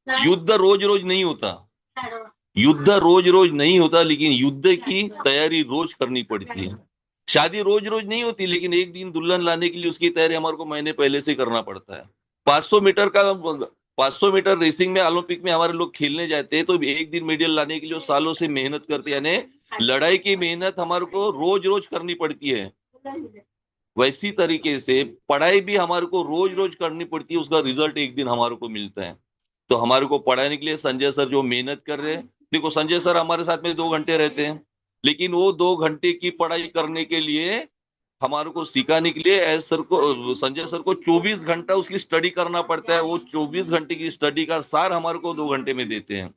युद्ध रोज रोज नहीं होता, युद्ध रोज रोज नहीं होता, लेकिन युद्ध की तैयारी रोज करनी पड़ती है। शादी रोज रोज नहीं होती, लेकिन एक दिन दुल्हन लाने के लिए उसकी तैयारी हमारे को महीने पहले से करना पड़ता है। 500 मीटर का 500 मीटर रेसिंग में ओलंपिक में हमारे लोग खेलने जाते हैं, तो एक दिन मेडल लाने के लिए सालों से मेहनत करते हैं, यानी लड़ाई की मेहनत हमारे को रोज रोज करनी पड़ती है। वैसी तरीके से पढ़ाई भी हमारे को रोज रोज करनी पड़ती है, उसका रिजल्ट एक दिन हमारे को मिलता है। तो हमारे को पढ़ाने के लिए संजय सर जो मेहनत कर रहे हैं, देखो संजय सर हमारे साथ में 2 घंटे रहते हैं, लेकिन वो 2 घंटे की पढ़ाई करने के लिए, हमारे को सिखाने के लिए एस सर को, संजय सर को 24 घंटा उसकी स्टडी करना पड़ता है। वो 24 घंटे की स्टडी का सार हमारे को 2 घंटे में देते हैं।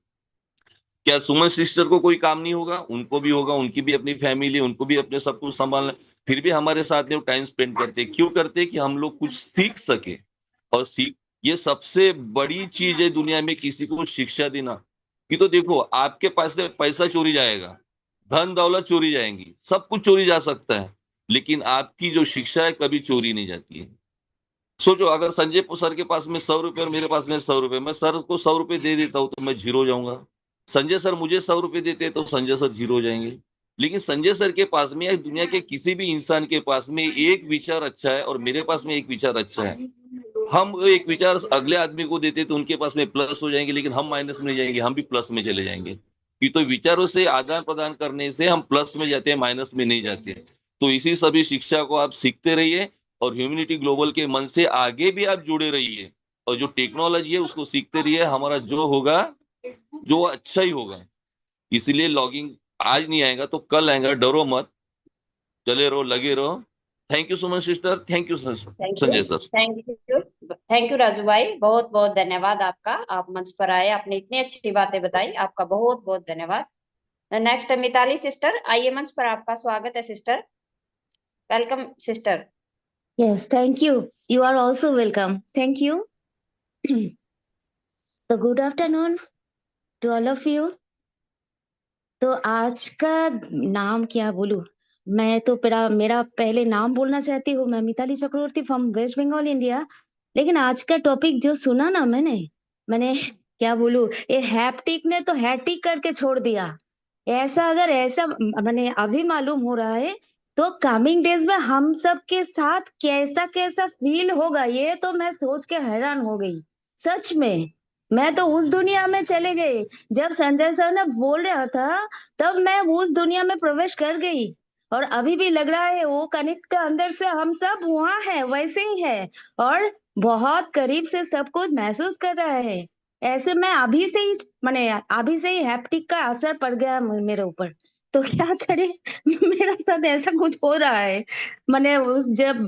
क्या सुमन सिस्टर को कोई काम नहीं होगा? उनको भी होगा, उनकी भी अपनी फैमिली, उनको भी अपने सब कुछ संभालना, फिर भी हमारे साथ में टाइम स्पेंड करते हैं। क्यों करते हैं? कि हम लोग कुछ सीख सके। और सीख, ये सबसे बड़ी चीज है दुनिया में, किसी को शिक्षा देना। कि तो देखो, आपके पास से पैसा चोरी जाएगा, धन दौलत चोरी जाएंगी, सब कुछ चोरी जा सकता है, लेकिन आपकी जो शिक्षा है कभी चोरी नहीं जाती है। सोचो, अगर संजय सर के पास में 100 रुपए और मेरे पास में 100 रुपए, मैं सर को 100 रुपए दे देता हूँ तो मैं जीरो हो जाऊंगा। संजय सर मुझे 100 रुपए देते तो संजय सर जीरो हो जाएंगे। लेकिन संजय सर के पास में या दुनिया के किसी भी इंसान के पास में एक विचार अच्छा है और मेरे पास में एक विचार अच्छा है, हम एक विचार अगले आदमी को देते तो उनके पास में प्लस हो जाएंगे, लेकिन हम माइनस में नहीं जाएंगे, हम भी प्लस में चले जाएंगे। कि तो विचारों से आदान प्रदान करने से हम प्लस में जाते हैं, माइनस में नहीं जाते। तो इसी सभी शिक्षा को आप सीखते रहिए, और ह्यूमनिटी ग्लोबल के मन से आगे भी आप जुड़े रहिए, और जो टेक्नोलॉजी है उसको सीखते रहिए। हमारा जो होगा, जो अच्छा ही होगा। इसलिए लॉगिंग आज नहीं आएगा तो कल आएगा, डरो मत, चले रहो, लगे रहो। Thank you Suman sister, thank you thank you. Sanjay sir. Thank you. Thank you Raju भाई, बहुत बहुत धन्यवाद आपका। आप मंच पर आए, आपने इतनी अच्छी बातें बताई, आपका बहुत बहुत धन्यवाद। नेक्स्ट मिताली सिस्टर, आइए मंच पर, आपका स्वागत है sister. Welcome sister. Yes, thank you. You are also welcome. Thank you. So good afternoon to all of you. तो आज का नाम क्या बोलूं? मैं तो मेरा पहले नाम बोलना चाहती हूँ। मैं मिताली चक्रवर्ती फ्रॉम वेस्ट बंगाल, इंडिया। लेकिन आज का टॉपिक जो सुना ना मैंने क्या बोलूं, ये हैप्टिक ने तो हैट्रिक करके छोड़ दिया। ऐसा मैंने अभी मालूम हो रहा है, तो कमिंग डेज में हम सब के साथ कैसा कैसा फील होगा, ये तो मैं सोच के हैरान हो गई। सच में मैं तो उस दुनिया में चले गई। जब संजय सर ने बोल रहा था, तब मैं उस दुनिया में प्रवेश कर गई। और अभी भी लग रहा है वो कनेक्ट के अंदर से हम सब वहां है, वैसे ही है। और बहुत करीब से सब कुछ महसूस कर रहा है। ऐसे में अभी से ही मैंने अभी से ही हैप्टिक का असर पड़ गया मेरे ऊपर। तो क्या करे मेरा साथ ऐसा कुछ हो रहा है। मैंने उस जब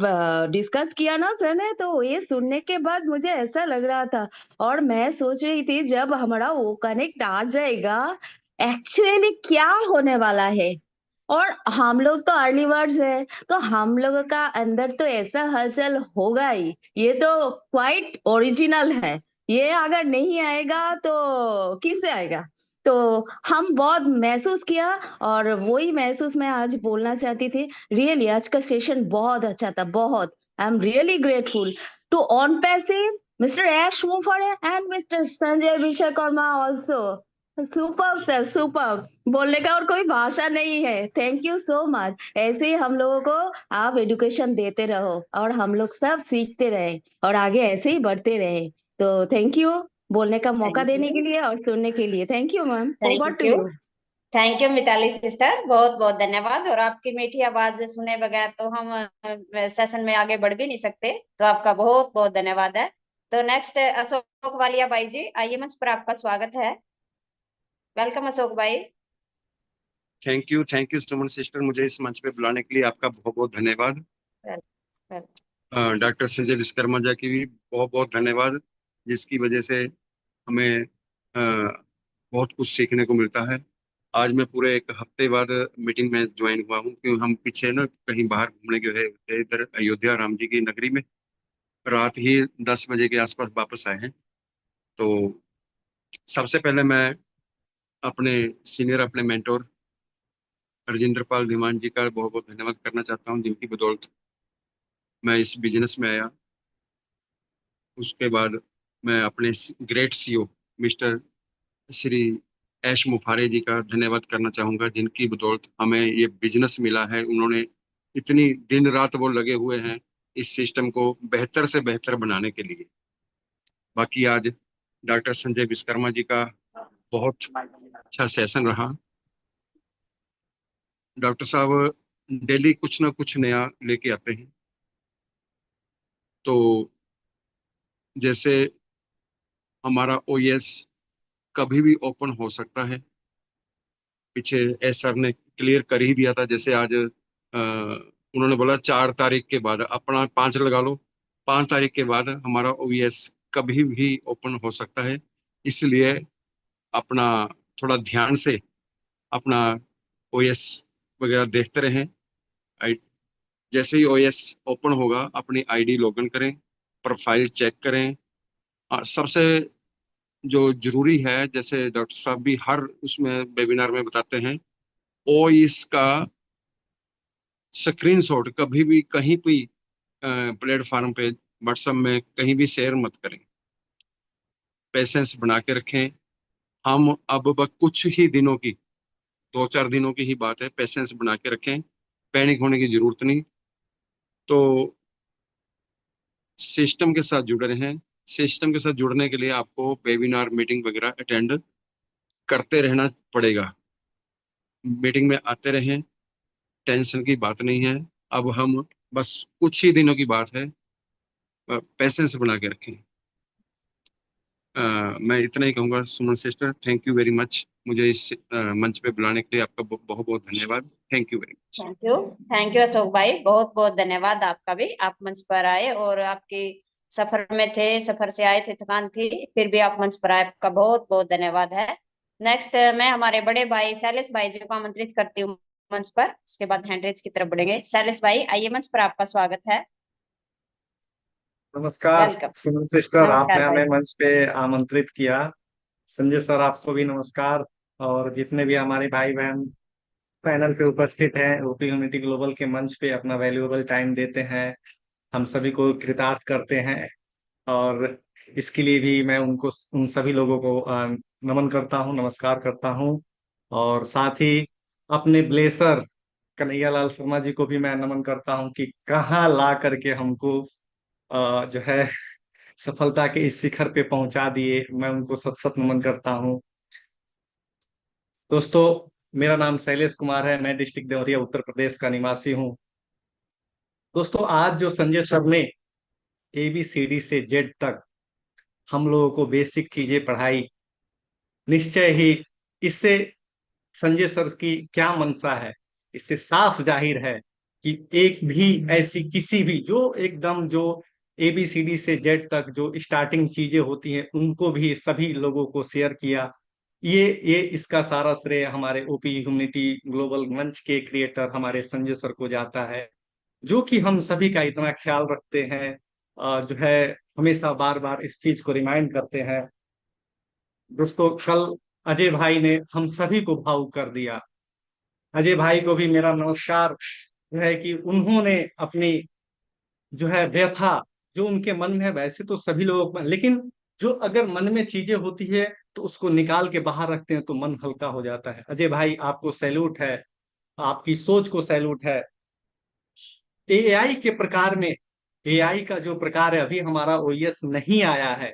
डिस्कस किया ना सर ने, तो ये सुनने के बाद मुझे ऐसा लग रहा था। और मैं सोच रही थी जब हमारा वो कनेक्ट आ जाएगा, एक्चुअली क्या होने वाला है। और हम लोग तो अर्ली बर्ड्स है, तो हम लोगों का अंदर तो ऐसा हलचल होगा ही। ये तो क्वाइट ओरिजिनल है। ये अगर नहीं आएगा तो किससे आएगा? तो हम बहुत महसूस किया, और वही महसूस मैं आज बोलना चाहती थी। रियली आज का सेशन बहुत अच्छा था, बहुत। I am really grateful to ऑन पैसिव मिस्टर एश मूफर and Mr Sanjay Vishwakarma also. Super sir, super. बोलने का और कोई भाषा नहीं है। Thank you so much. ऐसे ही हम लोगों को आप एजुकेशन देते रहो, और हम लोग सब सीखते रहे, और आगे ऐसे ही बढ़ते रहे। तो थैंक यू बोलने का मौका थैंक देने यू। के लिए और सुनने के लिए। Thank you ma'am, over thank to you. You. Thank you Mitali sister, बहुत बहुत धन्यवाद। और आपकी मीठी आवाज सुने बगैर तो हम सेशन में आगे बढ़ भी नहीं सकते, तो आपका बहुत बहुत धन्यवाद है। तो नेक्स्ट अशोक वालिया भाई जी, आइए मंच पर, आपका स्वागत है। वेलकम अशोक भाई। थैंक यू सुमन सिस्टर, मुझे इस मंच पे बुलाने के लिए आपका बहुत बहुत धन्यवाद। Well, well, doctor Sanjay Vishwakarma ji की भी बहुत बहुत धन्यवाद, जिसकी वजह से हमें बहुत कुछ सीखने को मिलता है। आज मैं पूरे एक हफ्ते बाद मीटिंग में ज्वाइन हुआ हूँ, क्योंकि हम पीछे ना कहीं बाहर घूमने गए थे, इधर अयोध्या राम जी की नगरी में। रात ही 10 बजे के आसपास वापस आए हैं। तो सबसे पहले मैं अपने सीनियर, अपने मेंटोर राजेंद्र पाल धीमान जी का बहुत बहुत धन्यवाद करना चाहता हूँ, जिनकी बदौलत मैं इस बिजनेस में आया। उसके बाद मैं अपने ग्रेट सीईओ मिस्टर श्री ऐश मुफारे जी का धन्यवाद करना चाहूंगा, जिनकी बदौलत हमें ये बिजनेस मिला है। उन्होंने इतनी दिन रात वो लगे हुए हैं इस सिस्टम को बेहतर से बेहतर बनाने के लिए। बाकी आज डॉक्टर संजय विश्वकर्मा जी का बहुत अच्छा सेशन रहा। डॉक्टर साहब डेली कुछ ना कुछ नया लेके आते हैं। तो जैसे हमारा ओएस कभी भी ओपन हो सकता है, पीछे एस सर ने क्लियर कर ही दिया था। जैसे आज उन्होंने बोला 4 तारीख के बाद, अपना 5 लगा लो, 5 तारीख के बाद हमारा ओएस कभी भी ओपन हो सकता है। इसलिए अपना थोड़ा ध्यान से अपना ओएस वगैरह देखते रहें। जैसे ही ओएस ओपन होगा अपनी आईडी लॉगिन करें, प्रोफाइल चेक करें। और सबसे जो जरूरी है, जैसे डॉक्टर साहब भी हर उसमें वेबिनार में बताते हैं, ओएस का स्क्रीनशॉट कभी भी कहीं भी प्लेटफॉर्म पे व्हाट्सएप में कहीं भी शेयर मत करें। पेशेंस बना के रखें। हम अब कुछ ही दिनों की, 2-4 दिनों की ही बात है, पेशेंस बना के रखें, पैनिक होने की जरूरत नहीं। तो सिस्टम के साथ जुड़े रहें। सिस्टम के साथ जुड़ने के लिए आपको वेबिनार मीटिंग वगैरह अटेंड करते रहना पड़ेगा। मीटिंग में आते रहें, टेंशन की बात नहीं है। अब हम बस कुछ ही दिनों की बात है, पेशेंस बना के रखें। मैं इतना ही कहूंगा। Suman sister, thank you very much, मुझे इस मंच पे बुलाने के लिए आपका बहुत बहुत धन्यवाद। Thank you very much. Thank you Ashok भाई, बहुत बहुत धन्यवाद आपका भी। आप मंच पर आए और आपकी सफर में थे, सफर से आए थे, थकान थी, फिर भी आप मंच पर आए, आपका बहुत बहुत धन्यवाद है। नेक्स्ट मैं हमारे बड़े भाई शैलेश भाई जी को आमंत्रित करती हूँ मंच पर। उसके बाद हैंडरेज की तरफ बढ़ेंगे। शैलेश भाई आइए, मंच पर आपका स्वागत है। नमस्कार वेलकम। सुमन सिस्टर, आपने नमस्कार भाई। हमें मंच पे आमंत्रित किया। संजय सर, आपको भी नमस्कार। और जितने भी हमारे भाई बहन पैनल पे उपस्थित हैं, ओपी यूनिटी ग्लोबल के मंच पे अपना वैल्यूएबल टाइम देते हैं, हम सभी को कृतार्थ करते हैं। और इसके लिए भी मैं उनको, उन सभी लोगों को नमन करता हूँ, नमस्कार करता हूँ। और साथ ही अपने ब्लेसर कन्हैया लाल शर्मा जी को भी मैं नमन करता हूँ कि कहाँ ला करके हमको जो है सफलता के इस शिखर पे पहुंचा दिए। मैं उनको सत सत नमन करता हूँ। दोस्तों, मेरा नाम शैलेश कुमार है, मैं डिस्ट्रिक्ट देवरिया उत्तर प्रदेश का निवासी हूँ। दोस्तों, आज जो संजय सर ने ABCD से जेड तक हम लोगों को बेसिक चीजें पढ़ाई, निश्चय ही इससे संजय सर की क्या मंशा है, इससे साफ जाहिर है कि एक भी ऐसी किसी भी जो एकदम जो ABCD से जेड तक जो स्टार्टिंग चीजें होती हैं उनको भी सभी लोगों को शेयर किया। ये इसका सारा श्रेय हमारे ओपी ह्यूमनिटी ग्लोबल मंच के क्रिएटर हमारे संजय सर को जाता है, जो कि हम सभी का इतना ख्याल रखते हैं, जो है हमेशा बार बार इस चीज को रिमाइंड करते हैं। दोस्तों, कल अजय भाई ने हम सभी को भावुक कर दिया। अजय भाई को भी मेरा नमस्कार, जो है कि उन्होंने अपनी जो है व्यथा जो उनके मन में है, वैसे तो सभी लोगों में, लेकिन जो अगर मन में चीजें होती है तो उसको निकाल के बाहर रखते हैं तो मन हल्का हो जाता है। अजय भाई, आपको सैल्यूट है, आपकी सोच को सैल्यूट है। एआई के प्रकार में, एआई का जो प्रकार है, अभी हमारा ओएस नहीं आया है,